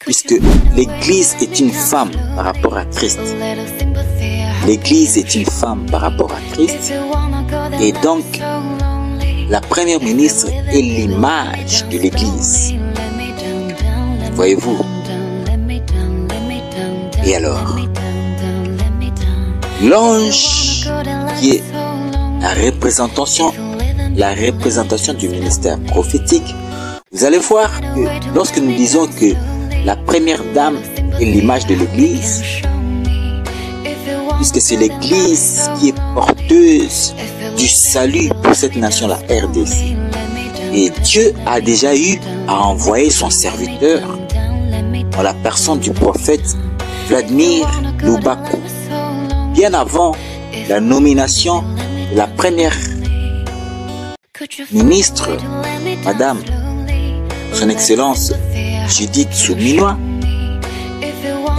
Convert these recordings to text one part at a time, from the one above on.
puisque l'Église est une femme par rapport à Christ. L'Église est une femme par rapport à Christ. Et donc, la première ministre est l'image de l'Église. Voyez-vous? Et alors, l'ange qui est la représentation du ministère prophétique, vous allez voir que lorsque nous disons que la première dame est l'image de l'Église, puisque c'est l'Église qui est porteuse du salut pour cette nation, la RDC. Et Dieu a déjà eu à envoyer son serviteur en la personne du prophète Vladimir Lubaku, bien avant la nomination de la première ministre, Madame, Son Excellence Judith Suminwa.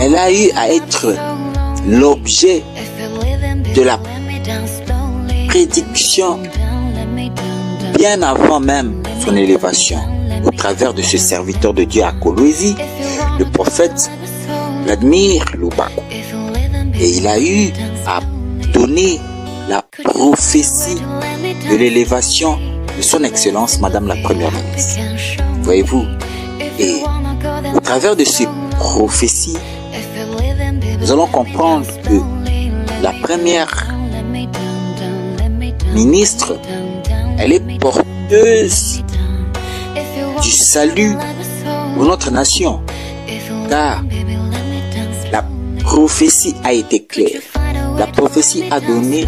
Elle a eu à être l'objet de la prédiction bien avant même son élévation, au travers de ce serviteur de Dieu à Kolwezi, le prophète Vladimir Lubaku. Et il a eu à donner la prophétie de l'élévation de son Excellence, Madame la Première ministre. Voyez-vous? Et au travers de ces prophéties, nous allons comprendre que la première ministre, elle est porteuse du salut pour notre nation, car la prophétie a été claire. La prophétie a donné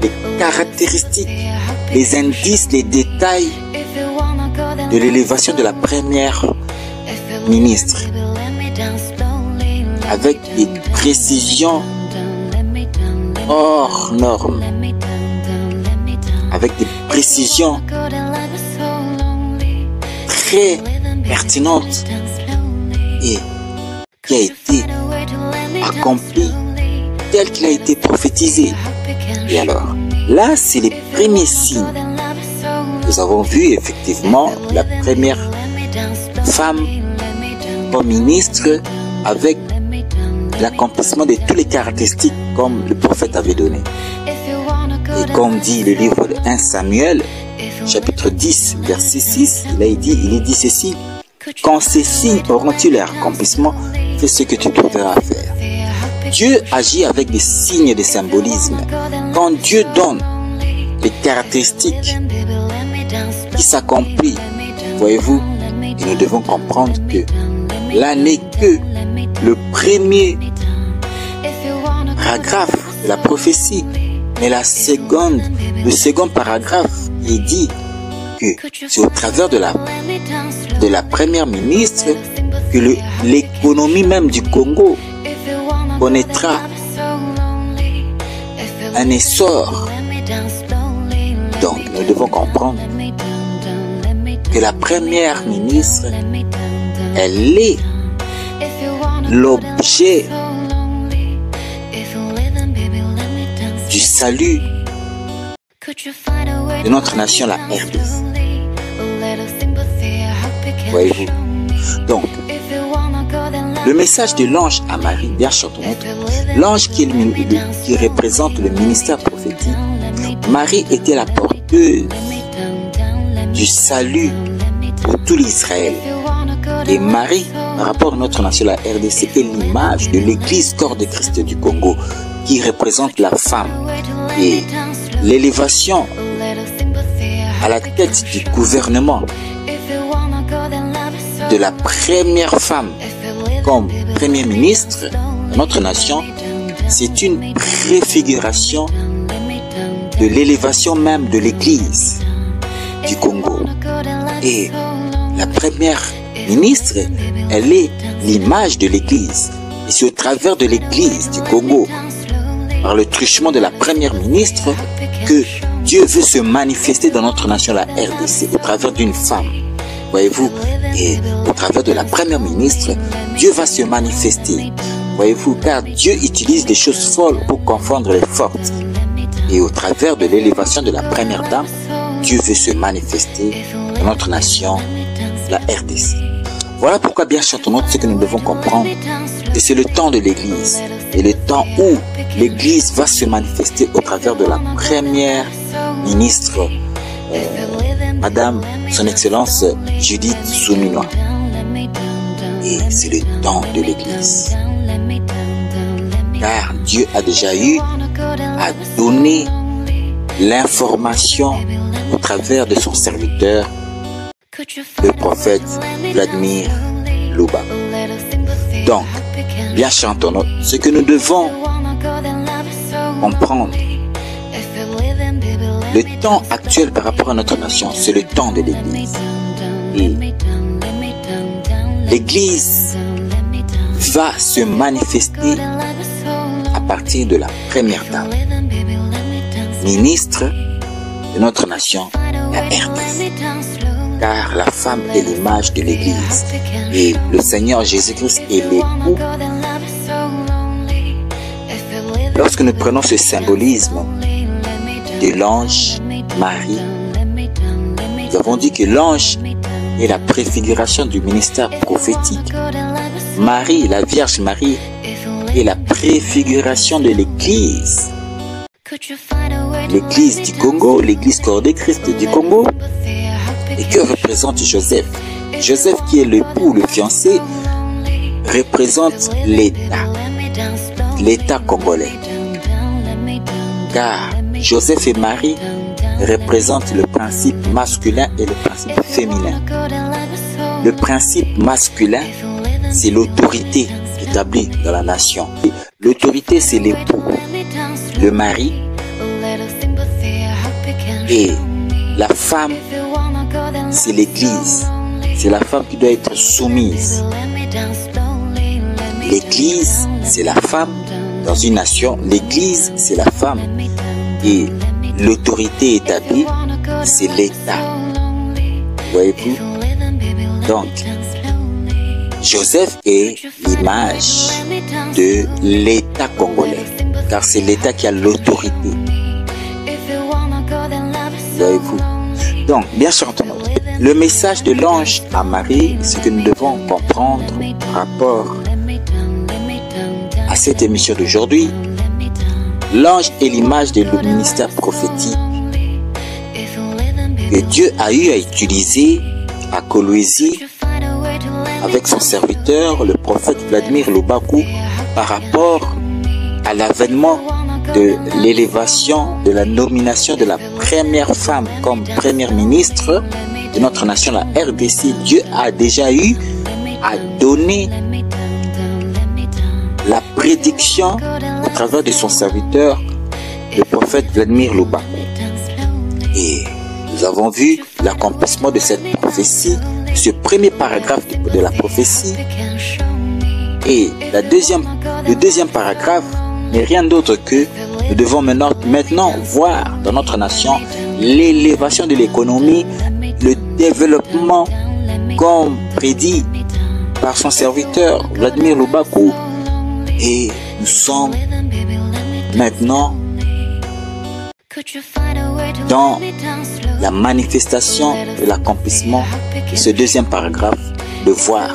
les caractéristiques, les indices, les détails de l'élévation de la première ministre, avec des précisions hors normes, avec des précisions très pertinentes et qui a été accompli tel qu'il a été prophétisé. Et alors, là, c'est les premiers signes. Nous avons vu effectivement la première femme comme ministre avec l'accomplissement de toutes les caractéristiques comme le prophète avait donné. Et comme dit le livre de 1 Samuel, chapitre 10, verset 6, il est dit ceci: quand ces signes auront-ils leur accomplissement, fais ce que tu devras faire. Dieu agit avec des signes de symbolisme. Quand Dieu donne les caractéristiques qui s'accomplissent, voyez-vous, et nous devons comprendre que là n'est que le premier paragraphe de la prophétie, mais le second paragraphe est dit que c'est au travers de la première ministre que l'économie même du Congo connaîtra un essor. Donc nous devons comprendre que la première ministre, elle est l'objet du salut de notre nation, la RDC. Voyez-vous? Donc, le message de l'ange à Marie, bien chantons, l'ange qui représente le ministère prophétique, Marie était la porteuse du salut pour tout l'Israël. Et Marie, par rapport à notre nation, la RDC, est l'image de l'Église corps de Christ du Congo, qui représente la femme. Et l'élévation à la tête du gouvernement de la première femme comme premier ministre de notre nation, c'est une préfiguration de l'élévation même de l'Église du Congo. Et la première ministre, elle est l'image de l'Église. Et c'est au travers de l'Église du Congo, par le truchement de la première ministre, que Dieu veut se manifester dans notre nation, la RDC, au travers d'une femme. Voyez-vous? Et au travers de la première ministre, Dieu va se manifester. Voyez-vous? Car Dieu utilise des choses folles pour confondre les fortes. Et au travers de l'élévation de la première dame, Dieu veut se manifester dans notre nation, la RDC. Voilà pourquoi, bien chantons, ce que nous devons comprendre, que c'est le temps de l'Église et le temps où l'Église va se manifester au travers de la première ministre, Madame, Son Excellence Judith Souminois. Et c'est le temps de l'Église. Car Dieu a déjà eu à donner l'information au travers de son serviteur, le prophète Vladimir Loubako. Donc, bien chantons, ce que nous devons comprendre, le temps actuel par rapport à notre nation, c'est le temps de l'Église. Et l'Église va se manifester à partir de la première dame, ministre de notre nation, la RDC. Car la femme est l'image de l'Église et le Seigneur Jésus-Christ est l'époux. Lorsque nous prenons ce symbolisme de l'ange Marie, nous avons dit que l'ange est la préfiguration du ministère prophétique. Marie, la Vierge Marie, est la préfiguration de l'Église. L'Église du Congo, l'Église corps de Christ du Congo. Et que représente Joseph? Joseph, qui est l'époux, le fiancé, représente l'État congolais. Car Joseph et Marie représentent le principe masculin et le principe féminin. Le principe masculin, c'est l'autorité établie dans la nation. L'autorité, c'est l'époux, le mari, et la femme, c'est l'Église. C'est la femme qui doit être soumise. L'Église, c'est la femme dans une nation. L'Église, c'est la femme. Et l'autorité établie, c'est l'État. Voyez-vous? Donc, Joseph est l'image de l'État congolais. Car c'est l'État qui a l'autorité. Voyez-vous? Donc, bien sûr, le message de l'ange à Marie, ce que nous devons comprendre par rapport à cette émission d'aujourd'hui, l'ange est l'image de le ministère prophétique que Dieu a eu à utiliser à Kolwezi avec son serviteur, le prophète Vladimir Loubako, par rapport à l'avènement de l'élévation, de la nomination de la première femme comme première ministre de notre nation, la RDC. Dieu a déjà eu à donner la prédiction au travers de son serviteur, le prophète Vladimir Loubako. Et nous avons vu l'accomplissement de cette prophétie, ce premier paragraphe de la prophétie. Et le deuxième paragraphe n'est rien d'autre que nous devons maintenant voir dans notre nation l'élévation de l'économie, le développement comme prédit par son serviteur Vladimir Loubako. Et nous sommes maintenant dans la manifestation de l'accomplissement de ce deuxième paragraphe, de voir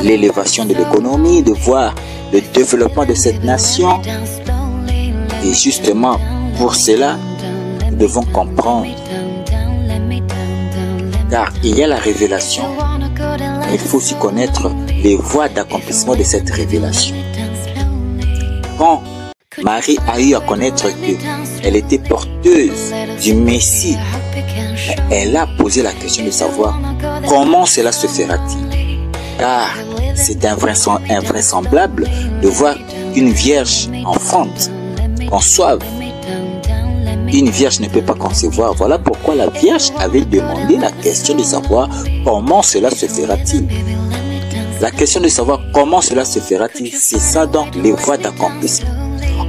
l'élévation de l'économie, de voir le développement de cette nation. Et justement, pour cela, nous devons comprendre, car il y a la révélation, mais il faut aussi connaître les voies d'accomplissement de cette révélation. Quand Marie a eu à connaître qu'elle était porteuse du Messie, elle a posé la question de savoir comment cela se fera-t-il. Car c'est invraisemblable de voir une vierge enfante, conçoive. Une vierge ne peut pas concevoir. Voilà pourquoi la vierge avait demandé la question de savoir comment cela se fera-t-il. La question de savoir comment cela se fera-t-il, c'est ça donc les voies d'accomplissement.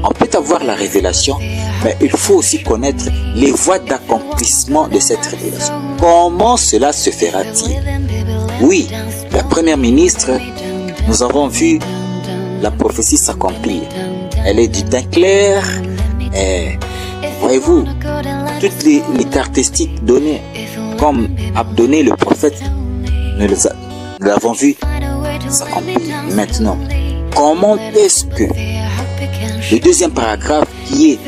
On peut avoir la révélation, mais il faut aussi connaître les voies d'accomplissement de cette révélation. Comment cela se fera-t-il? Oui, la première ministre, nous avons vu la prophétie s'accomplir. Elle est du teint clair. Voyez-vous, toutes les caractéristiques données, comme a donné le prophète, nous Nous l'avons vu s'accomplir. Maintenant, comment est-ce que le deuxième paragraphe qui est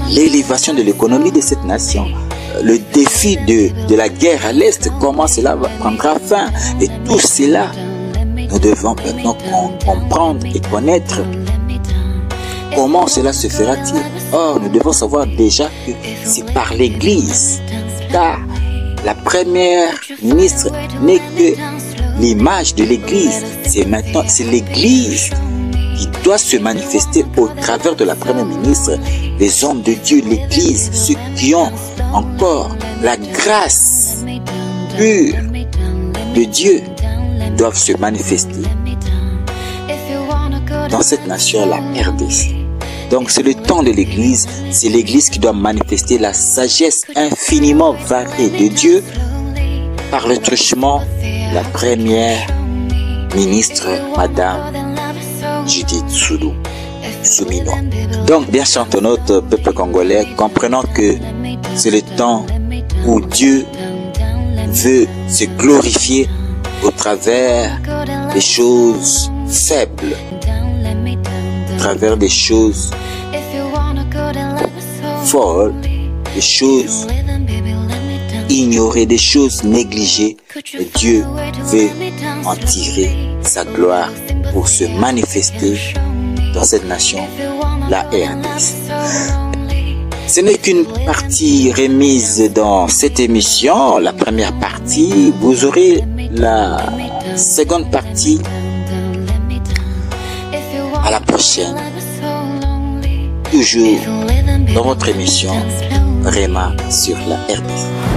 l'élévation de l'économie de cette nation, le défi de la guerre à l'Est, comment cela prendra fin et tout cela, nous devons maintenant comprendre et connaître comment cela se fera-t-il. Or, nous devons savoir déjà que c'est par l'Église, car la première ministre n'est que l'image de l'Église. C'est l'Église qui doit se manifester au travers de la première ministre. Les hommes de Dieu, l'Église, ceux qui ont encore la grâce pure de Dieu, doivent se manifester dans cette nation, la RDC. Donc c'est le temps de l'Église, c'est l'Église qui doit manifester la sagesse infiniment variée de Dieu par le truchement de la première ministre, Madame Judith Suminwa. Donc bien sûr, notre peuple congolais, comprenant que c'est le temps où Dieu veut se glorifier au travers des choses faibles, au travers des choses folles, des choses ignorées, des choses négligées. Et Dieu veut en tirer sa gloire pour se manifester dans cette nation, la RDC. Ce n'est qu'une partie remise dans cette émission, la première partie. Vous aurez la seconde partie à la prochaine. Toujours dans votre émission Rema sur la RDC.